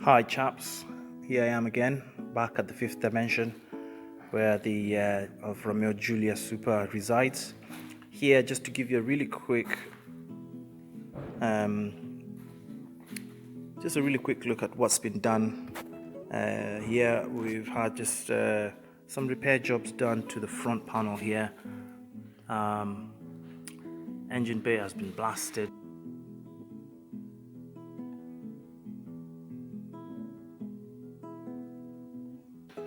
Hi chaps, here I am again, back at the fifth dimension where the of Romeo Julia Super resides. Here, just to give you a really quick look at what's been done. Here we've had just some repair jobs done to the front panel here. Engine bay has been blasted.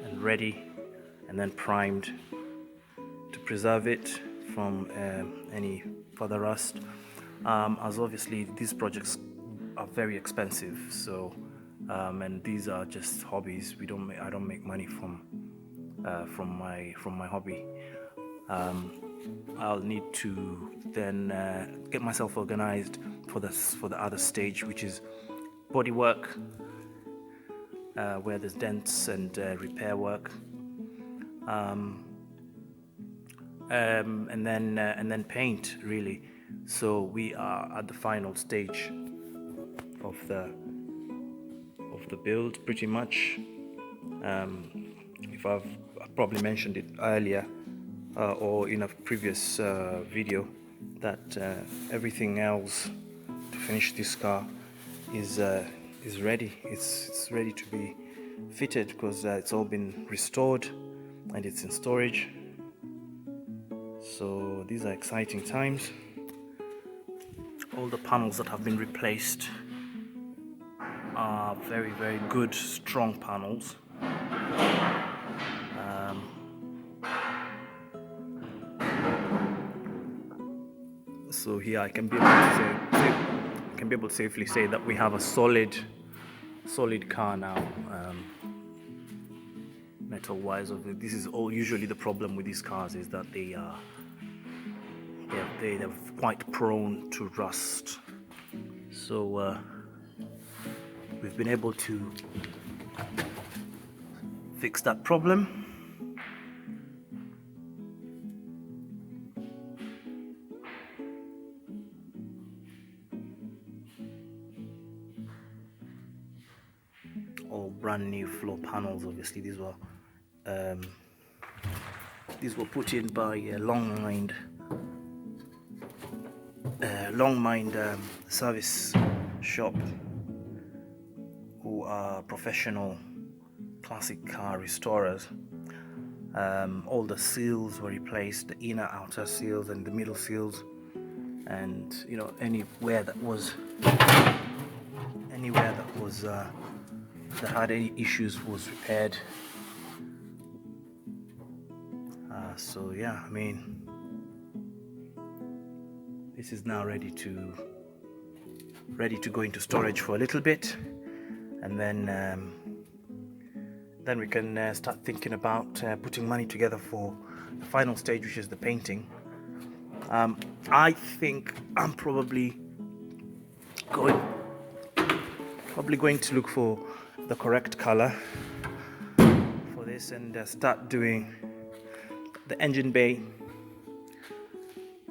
And ready, and then primed to preserve it from any further rust. As obviously these projects are very expensive, so and these are just hobbies. I don't make money from my hobby. I'll need to then get myself organized for the other stage, which is body work, where there's dents and repair work, and then paint, really. So we are at the final stage of the build, pretty much. If I've probably mentioned it earlier or in a previous video, that everything else to finish this car is ready. It's ready to be fitted, because it's all been restored and it's in storage. So these are exciting times. All the panels that have been replaced are very, very good, strong panels. So here I can be able to safely say that we have a solid car now. Metal wise, this is all usually the problem with these cars, is that they're quite prone to rust. So we've been able to fix that problem. All brand new floor panels. Obviously these were put in by Longmind service shop, who are professional classic car restorers. All the seals were replaced, the inner outer seals and the middle seals, and anywhere that had any issues was repaired. So yeah, I mean, this is now ready to go into storage for a little bit, and then we can start thinking about putting money together for the final stage, which is the painting. I think I'm probably going to look for the correct color for this, and start doing the engine bay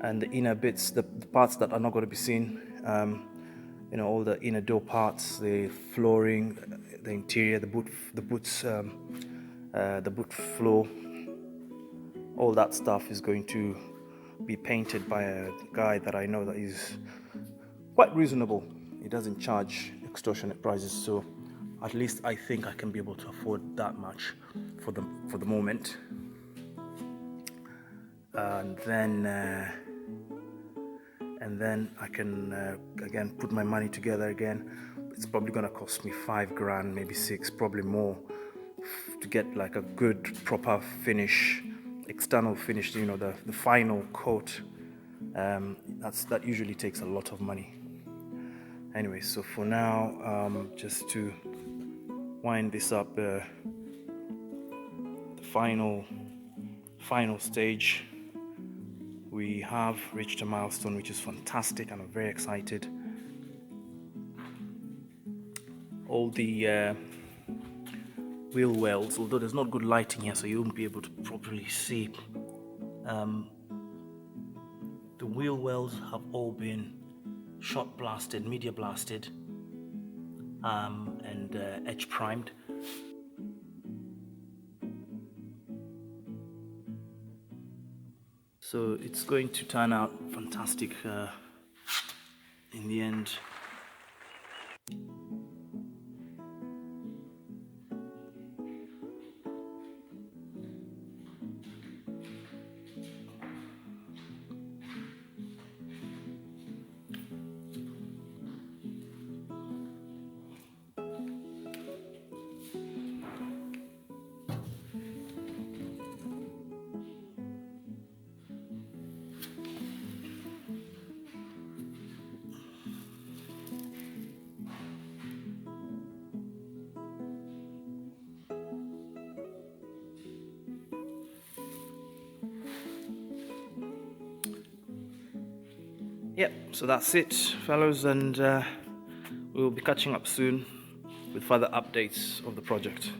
and the inner bits, the parts that are not going to be seen. All the inner door parts, the flooring, the interior, the boot floor, all that stuff is going to be painted by a guy that I know that is quite reasonable. He doesn't charge extortionate prices, so at least I think I can be able to afford that much for the moment. And then I can again put my money together again. It's probably gonna cost me $5,000, maybe $6,000, probably more, to get like a good proper finish, external finish. The final coat. That usually takes a lot of money. Anyway, so for now, just to wind this up, the final stage, we have reached a milestone, which is fantastic, and I'm very excited. All the wheel wells, although there's not good lighting here, so you won't be able to properly see, the wheel wells have all been shot blasted, media blasted, and edge primed. So it's going to turn out fantastic in the end. Yep, so that's it, fellows, and we'll be catching up soon with further updates of the project.